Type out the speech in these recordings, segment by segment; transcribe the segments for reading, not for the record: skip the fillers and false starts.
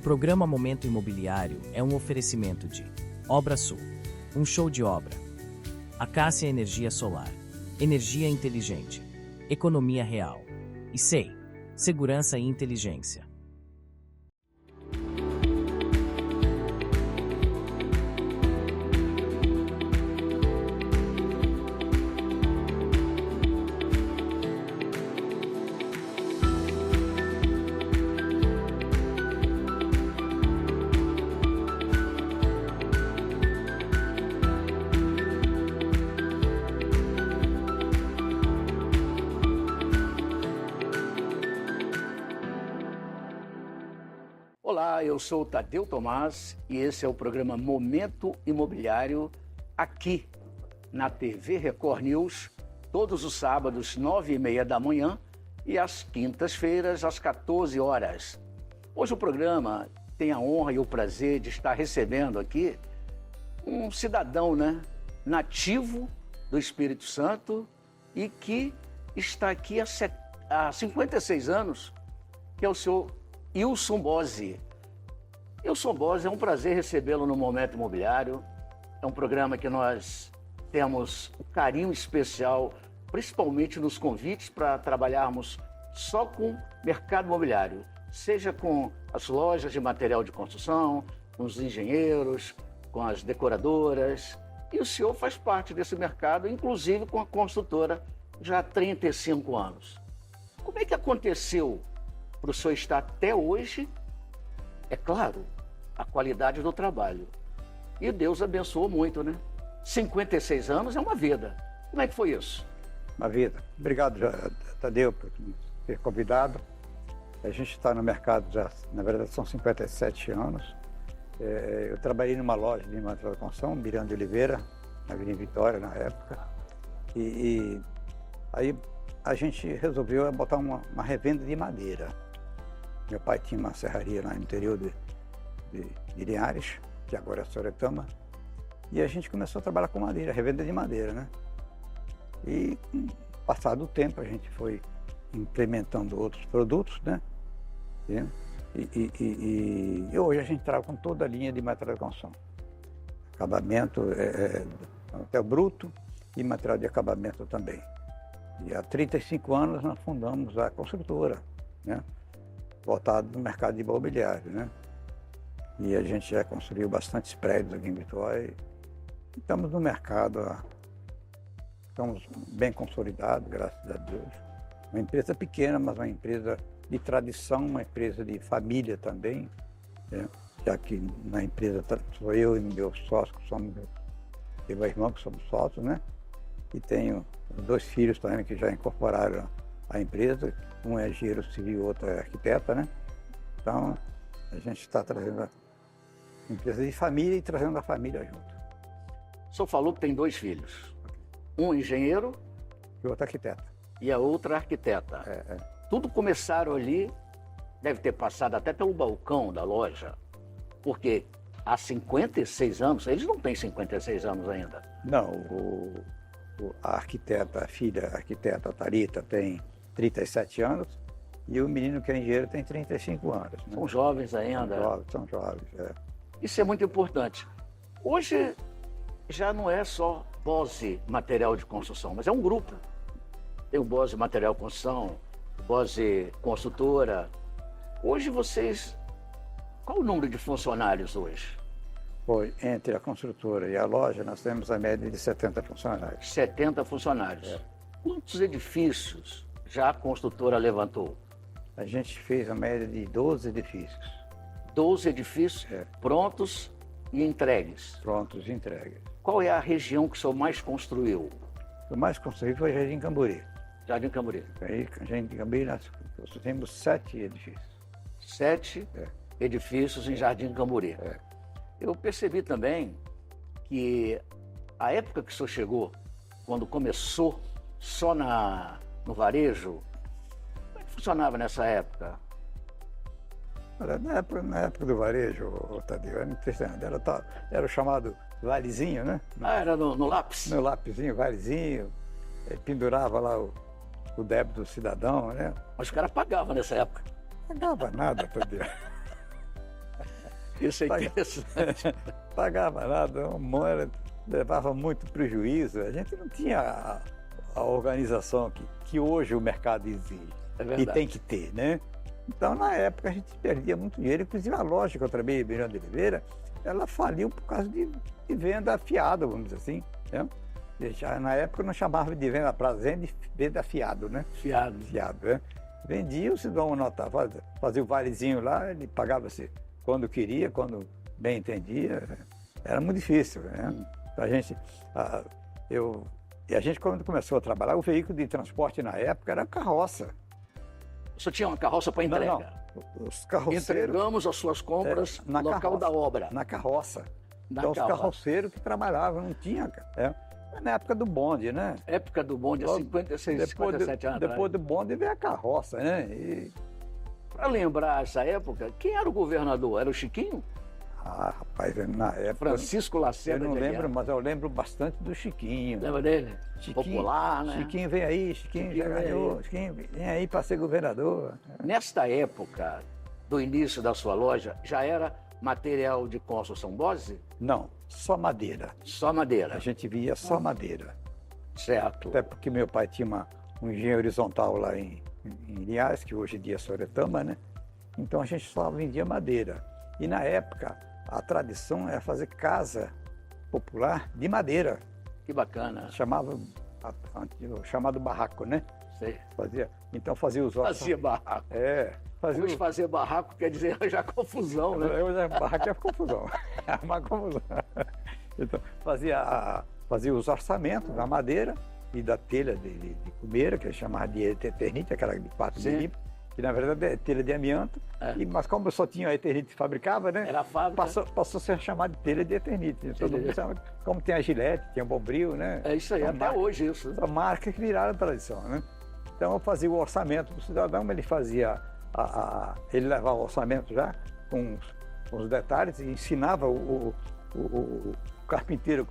programa Momento Imobiliário é um oferecimento de Obra Sul, um show de obra. Acácia Energia Solar, energia inteligente, economia real. E SEI, segurança e inteligência. Olá, eu sou o Tadeu Tomás e esse é o programa Momento Imobiliário aqui na TV Record News, todos os sábados, 9h30 da manhã e às quintas-feiras, às 14 horas. Hoje o programa tem a honra e o prazer de estar recebendo aqui um cidadão, nativo do Espírito Santo e que está aqui há 56 anos, que é o senhor Ilson Bose. Ilson Bose, é um prazer recebê-lo no Momento Imobiliário. É um programa que nós temos um carinho especial, principalmente nos convites para trabalharmos só com mercado imobiliário, seja com as lojas de material de construção, com os engenheiros, com as decoradoras. E o senhor faz parte desse mercado, inclusive com a construtora, já há 35 anos. Como é que aconteceu para o senhor estar até hoje? É claro, a qualidade do trabalho. E Deus abençoou muito, 56 anos é uma vida. Como é que foi isso? Uma vida. Obrigado, Tadeu, por me ter convidado. A gente está no mercado já, na verdade, são 57 anos. Eu trabalhei numa loja de material de construção, Miranda de Oliveira, na Avenida Vitória, na época. E aí a gente resolveu botar uma revenda de madeira. Meu pai tinha uma serraria lá no interior de Linhares, que agora é Soretama, e a gente começou a trabalhar com madeira, revenda de madeira, E com o passar do tempo a gente foi implementando outros produtos, E hoje a gente trabalha com toda a linha de material de construção. Acabamento, até bruto e material de acabamento também. E há 35 anos nós fundamos a construtora, voltado no mercado imobiliário, E a gente já construiu bastantes prédios aqui em Vitória. E estamos no mercado, estamos bem consolidados, graças a Deus. Uma empresa pequena, mas uma empresa de tradição, uma empresa de família também, já que na empresa sou eu e meu sócio, que somos, tenho uma irmã que somos sócios, E tenho 2 filhos também que já incorporaram a empresa. Um é engenheiro civil, outro é arquiteta, Então, a gente está trazendo a empresa de família e trazendo a família junto. O senhor falou que tem 2 filhos. Um engenheiro E outro arquiteta. E a outra arquiteta. Tudo começaram ali, deve ter passado até pelo balcão da loja, porque há 56 anos, eles não têm 56 anos ainda. Não, a arquiteta, a filha arquiteta, a Thalita, tem 37 anos e o menino que é engenheiro tem 35 anos. São jovens ainda. São jovens. Isso é muito importante. Hoje já não é só Bose Material de Construção, mas é um grupo. Tem o Bose Material de Construção, o Bose Construtora. Hoje vocês... Qual o número de funcionários hoje? Entre a construtora e a loja, nós temos a média de 70 funcionários. 70 funcionários. Quantos edifícios já a construtora levantou? A gente fez a média de 12 edifícios. 12 edifícios prontos e entregues? Prontos e entregues. Qual é a região que o senhor mais construiu? O mais construído foi Jardim Camburi. Jardim Camburi. Aí, Jardim Camburi, nós temos 7 edifícios. 7 edifícios em Jardim Camburi. Eu percebi também que a época que o senhor chegou, quando começou só no varejo, como é que funcionava nessa época? Olha, na época do varejo, Tadeu, era impressionante. Era o chamado valezinho, Era no lápis? No lapisinho, valezinho. Pendurava lá o débito do cidadão, Mas o cara pagava nessa época? Não pagava nada, Tadeu. Isso é interessante. Pagava nada, levava muito prejuízo. A gente não tinha a organização que hoje o mercado exige e tem que ter, né? Então, na época, a gente perdia muito dinheiro. Inclusive, a loja que eu trabalhei em Miranda de Oliveira, ela faliu por causa de venda fiada, vamos dizer assim, né? Na época, não chamava de venda prazo, de venda fiado, né? Fiado, né? Vendia, o cidadão anotava, fazia o valezinho lá, ele pagava-se quando queria, quando bem entendia. Era muito difícil, né? A gente, quando começou a trabalhar, o veículo de transporte na época era carroça. Você tinha uma carroça para entrega? Não. Os carroceiros... Entregamos as suas compras no local da obra. Na carroça. Então, os carroceiros que trabalhavam, não tinha... Na época do bonde, né? Época do bonde, há 56, 57 anos atrás. Depois do bonde veio a carroça, né? Para lembrar essa época, quem era o governador? Era o Chiquinho? Ah, rapaz, na época... Francisco Lacerda. Eu não lembro, mas eu lembro bastante do Chiquinho. Lembra dele? Chiquinho, popular, né? Chiquinho vem aí, Chiquinho já ganhou, Chiquinho vem aí para ser governador. Nesta época, do início da sua loja, já era material de construção base? Não, só madeira. Só madeira? A gente via só madeira. Certo. Até porque meu pai tinha um engenho horizontal lá em Linhares, que hoje em dia é Soretama, né? Então a gente só vendia madeira. E na época, a tradição era fazer casa popular de madeira. Que bacana. Chamado barraco, né? Sei. Então fazia os ossos. Fazia barraco. Hoje fazer barraco quer dizer arranjar confusão, né? Hoje barraco é confusão. É uma confusão. Então fazia os orçamentos da madeira e da telha de cumeira, que chamava de eternite, aquela de 4 milímetros, que na verdade é telha de amianto. Mas como só tinha a eternite que fabricava, né? Era a fábrica. Passou a ser chamado de telha de eternite. Todo mundo sabe, como tem a Gillette, tem o Bombril, né? É isso aí, até hoje isso. São marcas que viraram tradição, né? Então eu fazia o orçamento do cidadão, ele fazia ele levava o orçamento já com os detalhes e ensinava o carpinteiro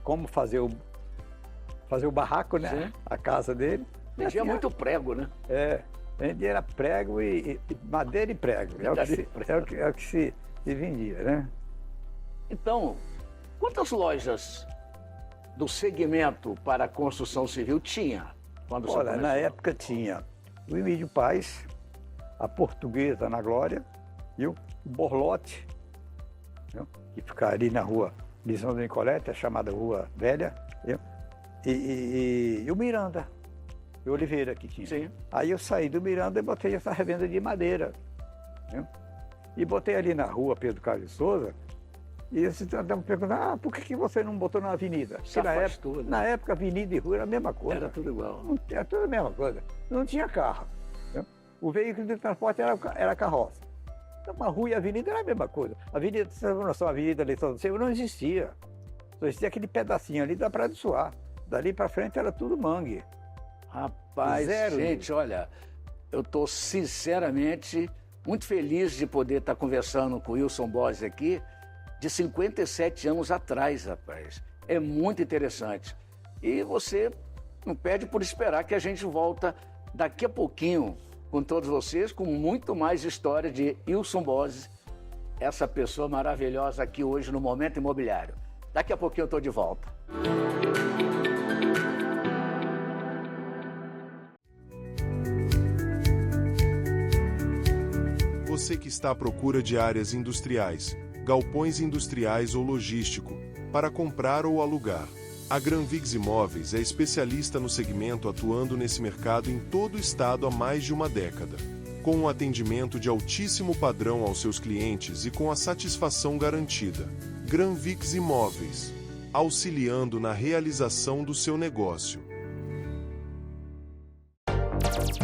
como fazer o barraco, né? Sim. A casa dele. Vendia muito prego, né? Vendia era prego e madeira e prego. É o que se vendia, né? Então, quantas lojas do segmento para a construção civil tinha? Olha, na época tinha o Emílio Paz, a Portuguesa na Glória e o Borlote, viu? Que fica ali na rua Lisão do Nicolete, a chamada Rua Velha, viu? E o Miranda, o Oliveira que tinha. Sim. Aí eu saí do Miranda e botei essa revenda de madeira, viu? E botei ali na rua Pedro Carlos de Souza. E eles estavam perguntando, por que você não botou na avenida? Porque na época, avenida e rua era a mesma coisa. Era tudo igual. Era tudo a mesma coisa. Não tinha carro. Né? O veículo de transporte era carroça. Então, uma rua e avenida era a mesma coisa. A avenida, a Avenida Leitão do Silva não existia. Só existia aquele pedacinho ali da Praia do Suá. Dali para frente era tudo mangue. Rapaz, gente, olha, eu estou sinceramente muito feliz de poder estar conversando com o Wilson Bossi aqui, de 57 anos atrás, rapaz. É muito interessante. E você não perde por esperar que a gente volta daqui a pouquinho com todos vocês, com muito mais história de Wilson Bossi, essa pessoa maravilhosa aqui hoje no Momento Imobiliário. Daqui a pouquinho eu estou de volta. Você que está à procura de áreas industriais, galpões industriais ou logístico, para comprar ou alugar. A Granvigs Imóveis é especialista no segmento, atuando nesse mercado em todo o estado há mais de uma década. Com um atendimento de altíssimo padrão aos seus clientes e com a satisfação garantida. Granvigs Imóveis, auxiliando na realização do seu negócio.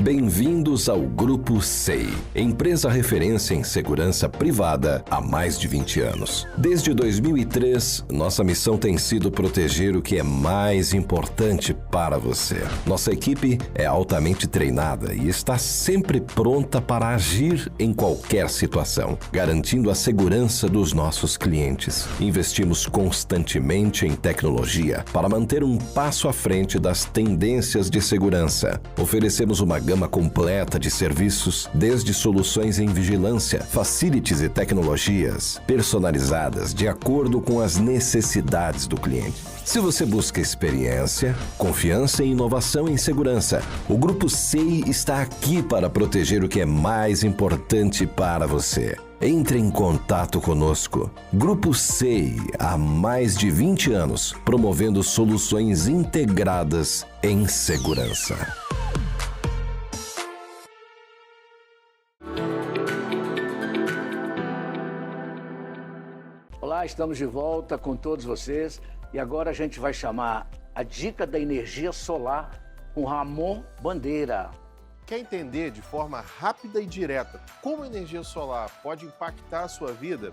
Bem-vindos ao Grupo SEI, empresa referência em segurança privada há mais de 20 anos. Desde 2003, nossa missão tem sido proteger o que é mais importante para você. Nossa equipe é altamente treinada e está sempre pronta para agir em qualquer situação, garantindo a segurança dos nossos clientes. Investimos constantemente em tecnologia para manter um passo à frente das tendências de segurança. Oferecemos uma gama completa de serviços, desde soluções em vigilância, facilities e tecnologias, personalizadas de acordo com as necessidades do cliente. Se você busca experiência, confiança e inovação em segurança, o Grupo SEI está aqui para proteger o que é mais importante para você. Entre em contato conosco. Grupo SEI, há mais de 20 anos, promovendo soluções integradas em segurança. Olá, estamos de volta com todos vocês e agora a gente vai chamar a dica da energia solar com Ramon Bandeira. Quer entender de forma rápida e direta como a energia solar pode impactar a sua vida?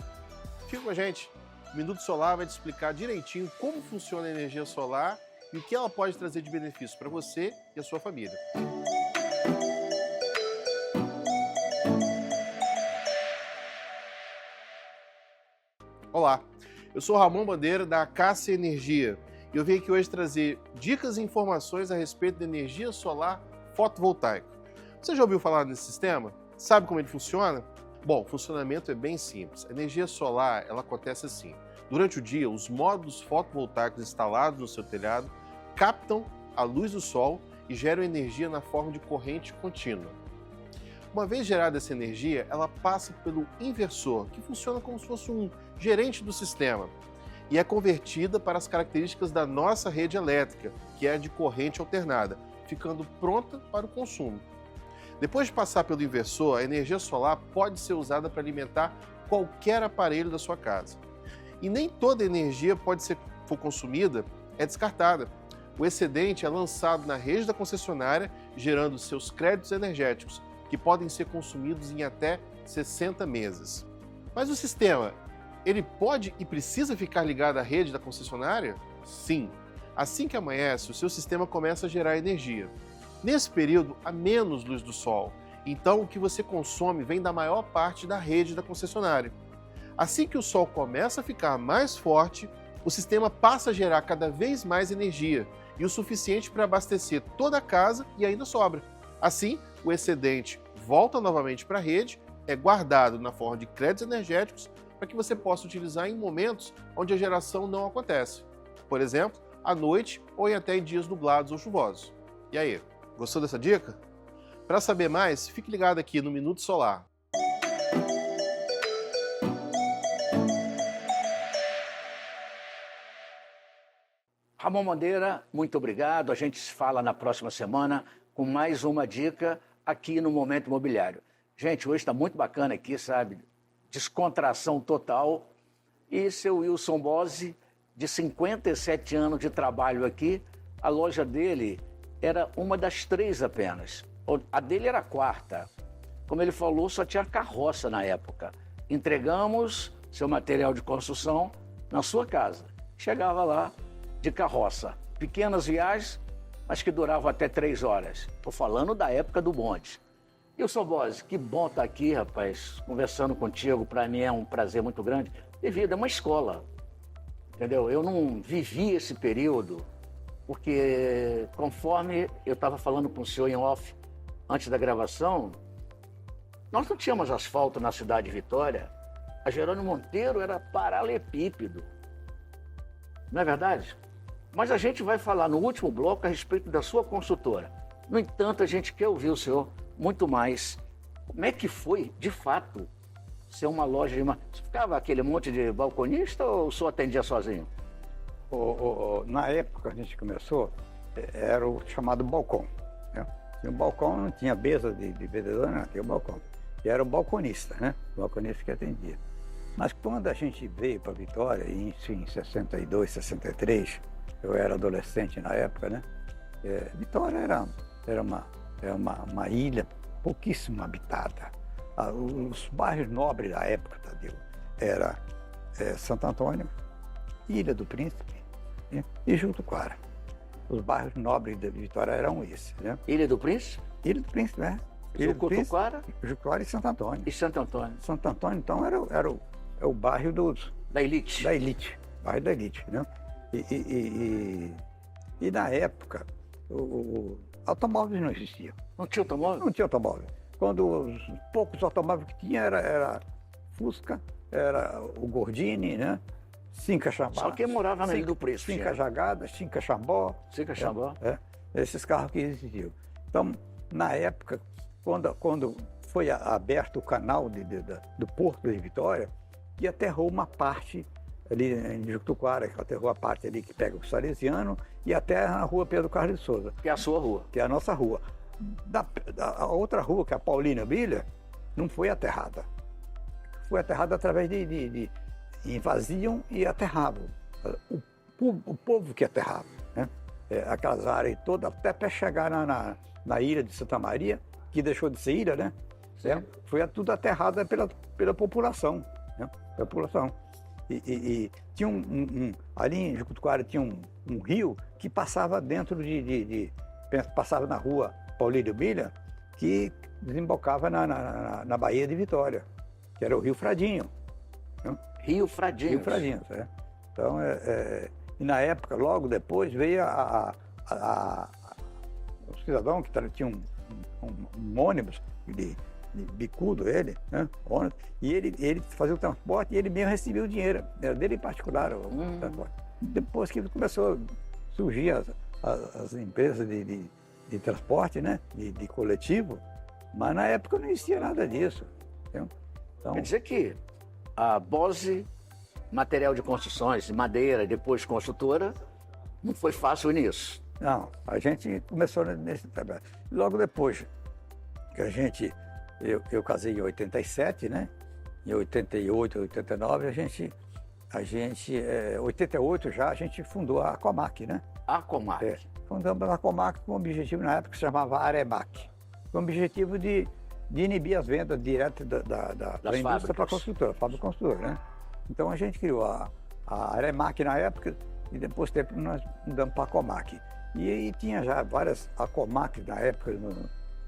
Fica com a gente. O Minuto Solar vai te explicar direitinho como funciona a energia solar e o que ela pode trazer de benefício para você e a sua família. Olá, eu sou Ramon Bandeira da Acácia Energia e eu vim aqui hoje trazer dicas e informações a respeito da energia solar fotovoltaica. Você já ouviu falar nesse sistema? Sabe como ele funciona? Bom, o funcionamento é bem simples. A energia solar, ela acontece assim. Durante o dia, os módulos fotovoltaicos instalados no seu telhado captam a luz do sol e geram energia na forma de corrente contínua. Uma vez gerada essa energia, ela passa pelo inversor, que funciona como se fosse um gerente do sistema, e é convertida para as características da nossa rede elétrica, que é a de corrente alternada, ficando pronta para o consumo. Depois de passar pelo inversor, a energia solar pode ser usada para alimentar qualquer aparelho da sua casa. E nem toda energia for consumida é descartada. O excedente é lançado na rede da concessionária, gerando seus créditos energéticos, que podem ser consumidos em até 60 meses. Mas o sistema, ele pode e precisa ficar ligado à rede da concessionária? Sim. Assim que amanhece, o seu sistema começa a gerar energia. Nesse período, há menos luz do sol, então o que você consome vem da maior parte da rede da concessionária. Assim que o sol começa a ficar mais forte, o sistema passa a gerar cada vez mais energia e o suficiente para abastecer toda a casa e ainda sobra. Assim, o excedente volta novamente para a rede, é guardado na forma de créditos energéticos para que você possa utilizar em momentos onde a geração não acontece. Por exemplo, à noite ou até em dias nublados ou chuvosos. E aí? Gostou dessa dica? Para saber mais, fique ligado aqui no Minuto Solar. Ramon Bandeira, muito obrigado. A gente se fala na próxima semana com mais uma dica aqui no Momento Imobiliário. Gente, hoje está muito bacana aqui, sabe? Descontração total. E seu Wilson Bose, de 57 anos de trabalho aqui, a loja dele era uma das 3 apenas. A dele era a 4ª. Como ele falou, só tinha carroça na época. Entregamos seu material de construção na sua casa. Chegava lá de carroça. Pequenas viagens, mas que duravam até 3 horas. Estou falando da época do bonde. Wilson Bose, que bom estar aqui, rapaz, conversando contigo. Para mim é um prazer muito grande. Devido a uma escola, entendeu? Eu não vivi esse período, porque conforme eu estava falando com o senhor em off, antes da gravação, nós não tínhamos asfalto na cidade de Vitória. A Jerônimo Monteiro era paralelepípedo. Não é verdade? Mas a gente vai falar no último bloco a respeito da sua consultora. No entanto, a gente quer ouvir o senhor muito mais. Como é que foi, de fato, ser uma loja de... Ficava aquele monte de balconista ou o senhor atendia sozinho? Na época que a gente começou, era o chamado balcão. Né? Tinha um balcão, não tinha mesa de vendedor, não, tinha um balcão. E era o balconista, né? O balconista que atendia. Mas quando a gente veio para Vitória, em 62, 63, eu era adolescente na época, né? Vitória era uma ilha pouquíssimo habitada. Os bairros nobres da época, Tadeu, era Santo Antônio, Ilha do Príncipe, né? E Jutuquara. Os bairros nobres de Vitória eram esses, né? Ilha do Príncipe? Ilha do Príncipe, né? Ilha do Príncipe, Jutuquara e Santo Antônio. E Santo Antônio? Santo Antônio, então, era o bairro da elite. Da elite, bairro da elite, né? E na época, automóveis não existiam. Não tinha automóvel? Não tinha automóvel. Quando os poucos automóveis que tinha era Fusca, era o Gordini, né? Cinca Chambó. Só quem morava na Ilha do Preço. Cinca Jagada, Cinca Chambó. Cinca Chambó. Esses carros que existiam. Então, na época, quando foi aberto o canal do Porto de Vitória, que aterrou uma parte ali em Jutuquara, que aterrou a parte ali que pega o Salesiano e aterra na rua Pedro Carlos de Souza. Que é a sua rua. Que é a nossa rua. A outra rua, que é a Paulina Bilha, não foi aterrada. Foi aterrada através de invasiam e aterravam. O povo que aterrava, né? Aquelas áreas todas, até para chegar na ilha de Santa Maria, que deixou de ser ilha, né? Foi tudo aterrada pela população, né? Pela população. E tinha ali em Jucutuquara tinha um rio que passava dentro passava na rua Paulino Bilha, que desembocava na Baía de Vitória, que era o Rio Fradinho. Né? Rio Fradinho. Rio Fradinho, Então, e na época, logo depois, veio o cidadão que tinha um ônibus de bicudo, ele, né? Ônibus, e ele fazia o transporte e ele mesmo recebia o dinheiro. Era dele em particular o transporte. Depois que começou a surgir as empresas de transporte, né? De coletivo, mas na época não existia nada disso. Entendeu? Então, quer dizer que a Bose Material de Construções, madeira, depois construtora, não foi fácil nisso. Não, a gente começou nesse trabalho. Logo depois que eu casei em 87, né? Em 88, 89, em 88 já a gente fundou a Comac, né? A Comac. Fundamos a Comac com o objetivo, na época, que se chamava Aremac, com o objetivo de inibir as vendas diretas da indústria para a construtora, fábrica construtora, né? Então a gente criou a Aremac na época e depois tempo nós mudamos para a Comac. E tinha já várias Comac na época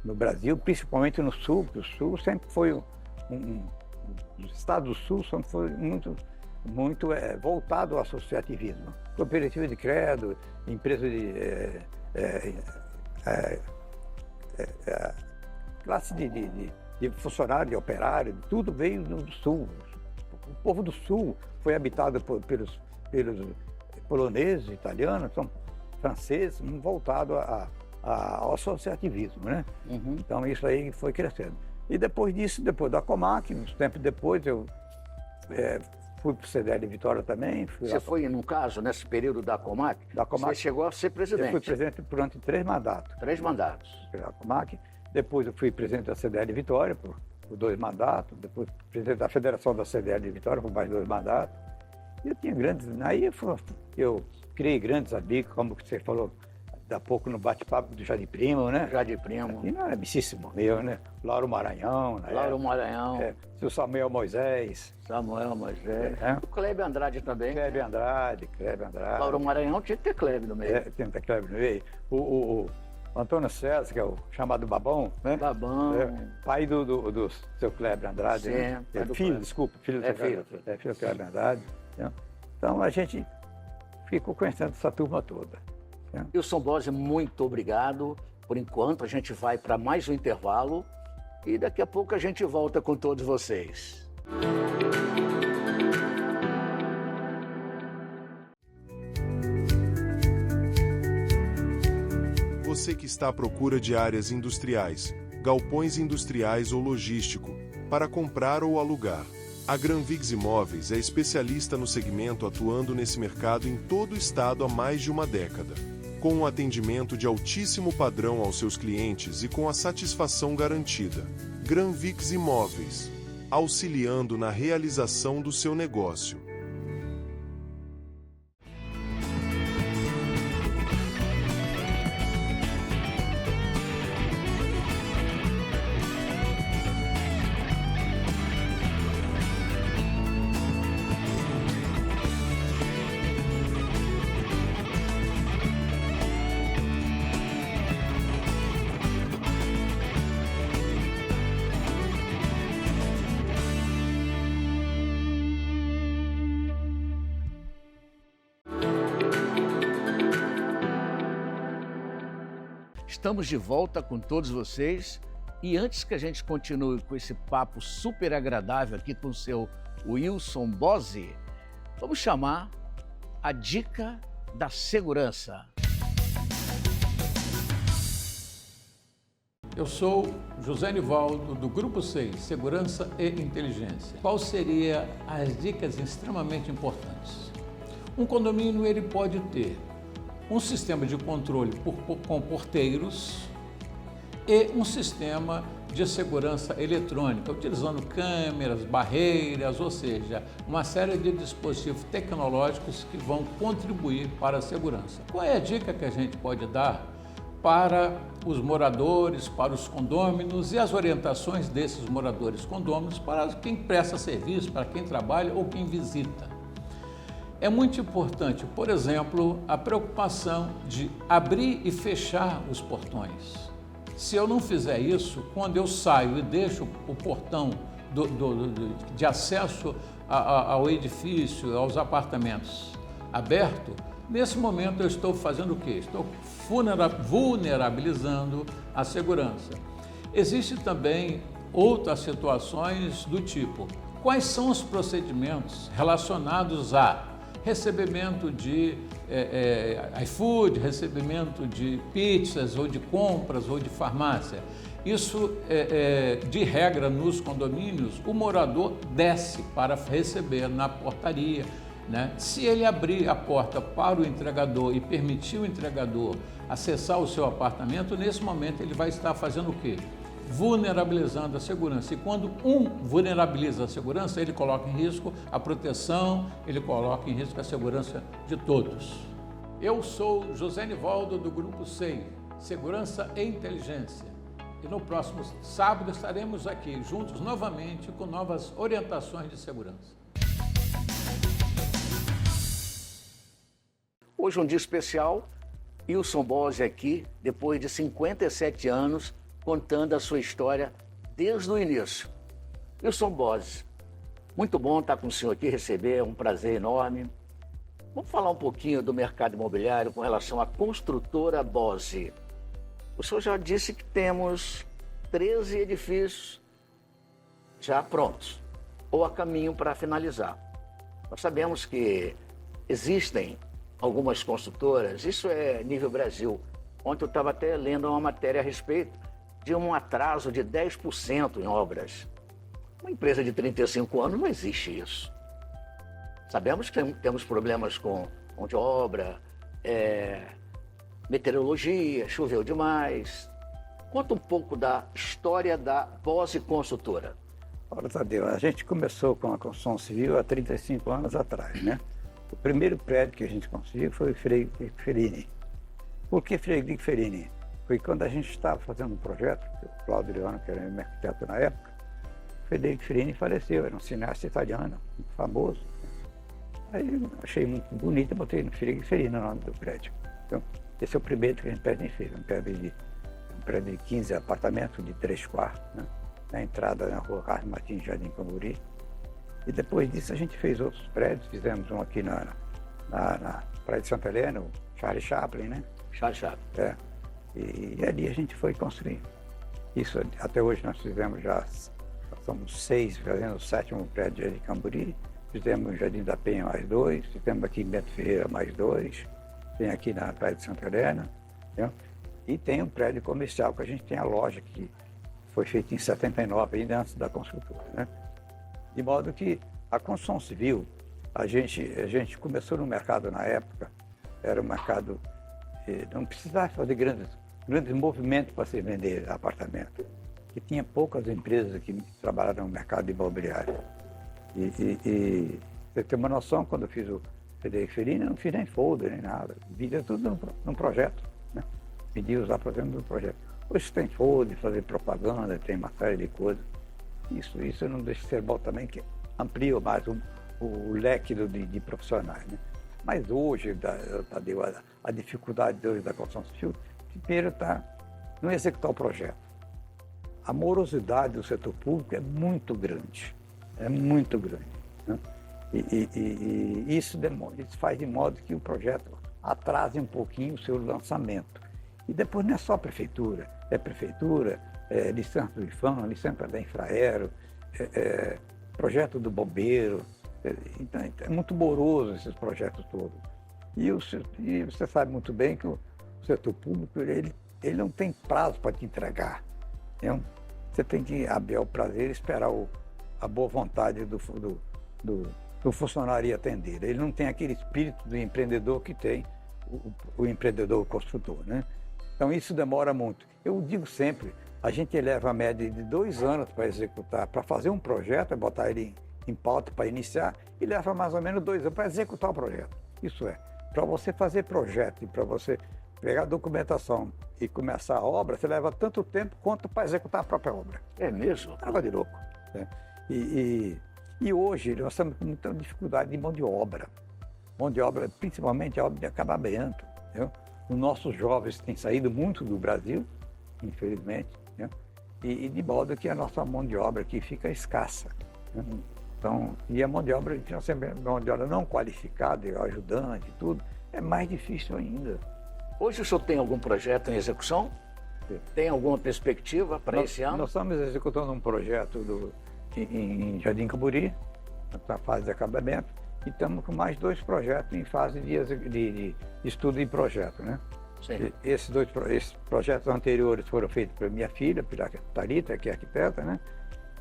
no Brasil, principalmente no Sul, porque o Sul sempre foi os estados do Sul sempre foi muito voltado ao associativismo. Cooperativa de crédito, empresa classe de funcionário, de operário, tudo veio do Sul. O povo do Sul foi habitado pelos poloneses, italianos, são franceses, voltado ao associativismo, né? Uhum. Então isso aí foi crescendo. E depois disso, depois da Comac, uns tempos depois, eu fui para o CDL Vitória também. Você foi, no caso, nesse período da Comac, você chegou a ser presidente. Eu fui presidente durante 3 mandatos. 3 mandatos. Da Comac. Depois eu fui presidente da CDL Vitória por 2 mandatos. Depois presidente da Federação da CDL Vitória por mais 2 mandatos. E eu tinha grandes... Aí eu criei grandes amigos, como você falou há pouco no bate-papo do Jardim Primo, né? Jardim Primo. E não era amicíssimo meu, né? Lauro Maranhão. Lauro Maranhão. Seu Samuel Moisés. Samuel Moisés. O Kleber Andrade também. Kleber Andrade. Lauro Maranhão tinha que ter Kleber no meio. Tinha que ter Kleber no meio. O Antônio César, que é o chamado Babão, né? Babão. Pai do seu Kleber Andrade. Sim, né? Filho do Kleber Andrade. Né? Então a gente ficou conhecendo essa turma toda. Né? Wilson Bose, muito obrigado. Por enquanto a gente vai para mais um intervalo e daqui a pouco a gente volta com todos vocês. Você que está à procura de áreas industriais, galpões industriais ou logístico, para comprar ou alugar. A Granvix Imóveis é especialista no segmento, atuando nesse mercado em todo o estado há mais de uma década. Com um atendimento de altíssimo padrão aos seus clientes e com a satisfação garantida. Granvix Imóveis, auxiliando na realização do seu negócio. estamos de volta com todos vocês e antes que a gente continue com esse papo super agradável aqui com o seu Wilson Bose, vamos chamar a dica da segurança. Eu sou José Nivaldo, do Grupo 6, Segurança e Inteligência. Qual seria as dicas extremamente importantes? Um condomínio ele pode ter um sistema de controle com porteiros e um sistema de segurança eletrônica, utilizando câmeras, barreiras, ou seja, uma série de dispositivos tecnológicos que vão contribuir para a segurança. Qual é a dica que a gente pode dar para os moradores, para os condôminos e as orientações desses moradores condôminos para quem presta serviço, para quem trabalha ou quem visita? É muito importante, por exemplo, a preocupação de abrir e fechar os portões. Se eu não fizer isso, quando eu saio e deixo o portão de acesso ao edifício, aos apartamentos aberto, nesse momento eu estou fazendo o quê? Estou vulnerabilizando a segurança. Existem também outras situações do tipo: quais são os procedimentos relacionados a recebimento de iFood, recebimento de pizzas ou de compras ou de farmácia? Isso, de regra, nos condomínios, o morador desce para receber na portaria, né? Se ele abrir a porta para o entregador e permitir o entregador acessar o seu apartamento, nesse momento ele vai estar fazendo o quê? Vulnerabilizando a segurança. E quando um vulnerabiliza a segurança, ele coloca em risco a proteção, ele coloca em risco a segurança de todos. Eu sou José Nivaldo, do Grupo 6, Segurança e Inteligência. E no próximo sábado estaremos aqui juntos novamente com novas orientações de segurança. Hoje é um dia especial, Wilson Bose aqui, depois de 57 anos, contando a sua história desde o início. Wilson Bose, muito bom estar com o senhor aqui, receber, é um prazer enorme. Vamos falar um pouquinho do mercado imobiliário com relação à construtora Bose. O senhor já disse que temos 13 edifícios já prontos, ou a caminho para finalizar. Nós sabemos que existem algumas construtoras, isso é nível Brasil. Ontem eu estava até lendo uma matéria a respeito de um atraso de 10% em obras. Uma empresa de 35 anos não existe isso. Sabemos que temos problemas com mão de obra, meteorologia, choveu demais. Conta um pouco da história da Bose Construtora. Olha, Tadeu, a gente começou com a construção civil há 35 anos atrás, né? O primeiro prédio que a gente conseguiu foi o Frederico Ferini. Por que Frederico Ferini? Foi quando a gente estava fazendo um projeto, o Cláudio Leone, que era meu arquiteto na época, o Frederico Ferini faleceu, era um cineasta italiano, muito famoso. Aí eu achei muito bonito e botei no Frederico Ferini o nome do prédio. Então, esse é o primeiro que a gente fez, um prédio de 15 apartamentos, de 3 quartos, né? Na entrada na rua Carlos Martins, Jardim Camburi. E depois disso a gente fez outros prédios, fizemos um aqui na Praia de Santa Helena, o Charlie Chaplin, né? Charlie Chaplin. E ali a gente foi construindo. Isso até hoje nós fizemos já, somos 6, fazendo o 7º prédio de Camburi, fizemos no Jardim da Penha mais 2, fizemos aqui em Bento Ferreira mais 2, tem aqui na Praia de Santa Helena, entendeu? E tem um prédio comercial, que a gente tem a loja que foi feita em 79, ainda antes da construtora, né? De modo que a construção civil, a gente começou no mercado na época, era um mercado, não precisava fazer grandes movimentos para se vender apartamento, que tinha poucas empresas que trabalhavam no mercado imobiliário. E você tem uma noção, quando eu fiz o Frederico Ferini, eu não fiz nem folder, nem nada, vendia tudo num projeto, né? Vendia os apartamentos no projeto. Hoje tem folder, fazer propaganda, tem uma série de coisas. Isso não deixa de ser bom também, que amplia mais o leque de profissionais, né? Mas hoje, Tadeu, a dificuldade hoje da construção civil, primeiro está não executar o projeto. A morosidade do setor público é muito grande, né? E isso faz de modo que o projeto atrase um pouquinho o seu lançamento. E depois não é só prefeitura, é licença do IFAM, licença da Infraero, projeto do bombeiro. Então, é muito moroso esses projetos todos. E você sabe muito bem que o setor público, ele não tem prazo para te entregar. Você tem que abrir o prazer e esperar a boa vontade do funcionário ir atender. Ele não tem aquele espírito do empreendedor que tem o empreendedor construtor, né? Então isso demora muito. Eu digo sempre, a gente eleva a média de 2 anos para executar, para fazer um projeto, botar ele em pauta para iniciar, e leva mais ou menos 2 anos para executar o projeto. Isso é, para você fazer projeto e para você pegar a documentação e começar a obra, você leva tanto tempo quanto para executar a própria obra. É mesmo? Água de louco. Né? E hoje nós estamos com muita dificuldade de mão de obra. Mão de obra, principalmente a obra de acabamento. Entendeu? Os nossos jovens têm saído muito do Brasil, infelizmente, né? E de modo que a nossa mão de obra aqui fica escassa. Né? Então, e a mão de obra, mão de obra não qualificada, ajudante e tudo, é mais difícil ainda. Hoje o senhor tem algum projeto em execução? Tem alguma perspectiva para esse ano? Nós estamos executando um projeto em Jardim Camburi, na fase de acabamento, e estamos com mais 2 projetos em fase de estudo em projeto, né? Sim. Esses projetos anteriores foram feitos pela minha filha, pela Thalita, que é arquiteta, né?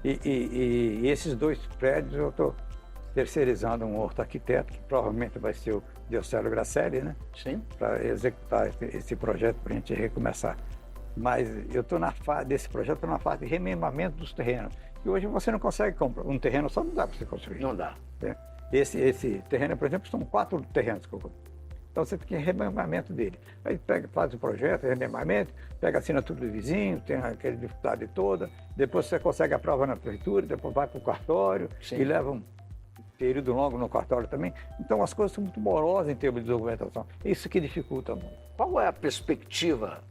E esses 2 prédios eu estou terceirizando um outro arquiteto, que provavelmente vai ser o Diocélio Gracelli, né? Sim. Para executar esse projeto para a gente recomeçar. Mas eu estou na fase desse projeto, estou na fase de remembramento dos terrenos. E hoje você não consegue comprar um terreno só, não dá para você construir. Não dá. Né? Esse terreno, por exemplo, são 4 terrenos que eu comprei. Então você tem remembramento dele. Aí faz o projeto, remembramento, pega a assinatura do vizinho, tem aquela dificuldade toda, depois você consegue a prova na prefeitura, depois vai para o cartório. Sim. E leva um período longo no cartório também. Então as coisas são muito morosas em termos de documentação. Isso que dificulta muito. Qual é a perspectiva,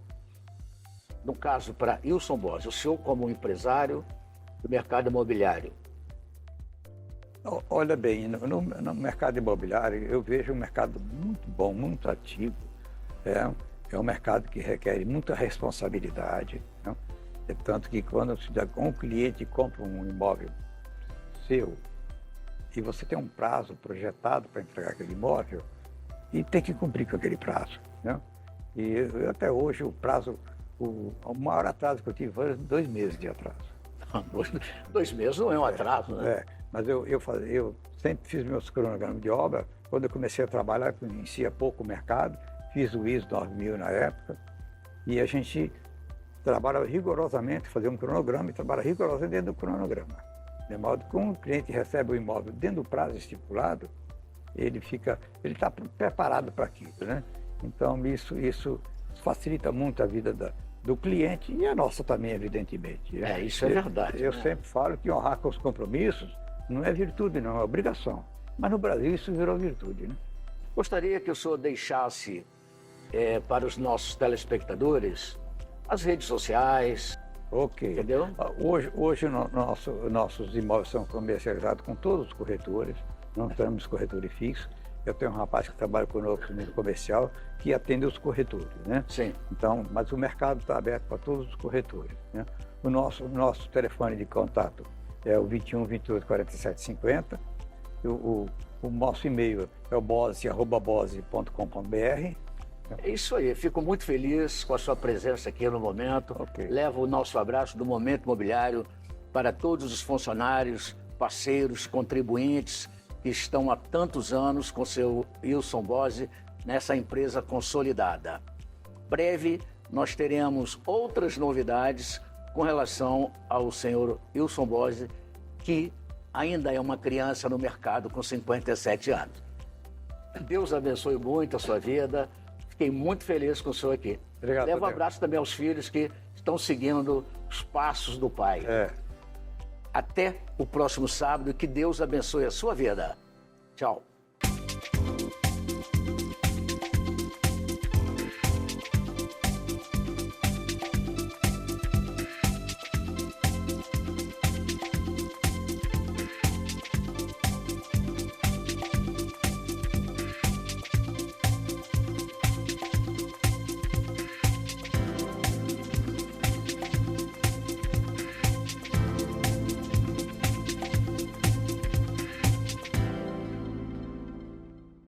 no caso, para Wilson Bose, o senhor como empresário do mercado imobiliário? Olha bem, no mercado imobiliário eu vejo um mercado muito bom, muito ativo. É um mercado que requer muita responsabilidade. Né? É tanto que quando um cliente compra um imóvel seu e você tem um prazo projetado para entregar aquele imóvel e tem que cumprir com aquele prazo. Né? E até hoje o maior atraso que eu tive foi 2 meses de atraso. 2 meses não é um atraso, né? Mas eu sempre fiz meus cronogramas de obra. Quando eu comecei a trabalhar, eu conhecia pouco o mercado, fiz o ISO 9000 na época, e a gente trabalha rigorosamente, fazia um cronograma e trabalha rigorosamente dentro do cronograma. De modo que quando o cliente recebe o imóvel dentro do prazo estipulado, ele está preparado para aquilo, né? Então isso facilita muito a vida do cliente e a nossa também, evidentemente. Isso é verdade. Eu sempre falo que honrar com os compromissos não é virtude, não, é obrigação. Mas no Brasil isso virou virtude, né? Gostaria que o senhor deixasse para os nossos telespectadores as redes sociais. Ok. Entendeu? Hoje nossos imóveis são comercializados com todos os corretores, não temos corretores fixos. Eu tenho um rapaz que trabalha conosco no comercial que atende os corretores, né? Sim. Então, mas o mercado está aberto para todos os corretores, né? O nosso telefone de contato é o 21 28 47 50. O nosso e-mail é o bose@bose.com.br. É isso aí, fico muito feliz com a sua presença aqui no Momento. Okay. Levo o nosso abraço do Momento Imobiliário para todos os funcionários, parceiros, contribuintes que estão há tantos anos com o seu Wilson Bose nessa empresa consolidada. Breve, nós teremos outras novidades com relação ao senhor Wilson Bose, que ainda é uma criança no mercado com 57 anos. Deus abençoe muito a sua vida. Fiquei muito feliz com o senhor aqui. Obrigado. Levo um abraço também aos filhos que estão seguindo os passos do pai. Até o próximo sábado. Que Deus abençoe a sua vida. Tchau.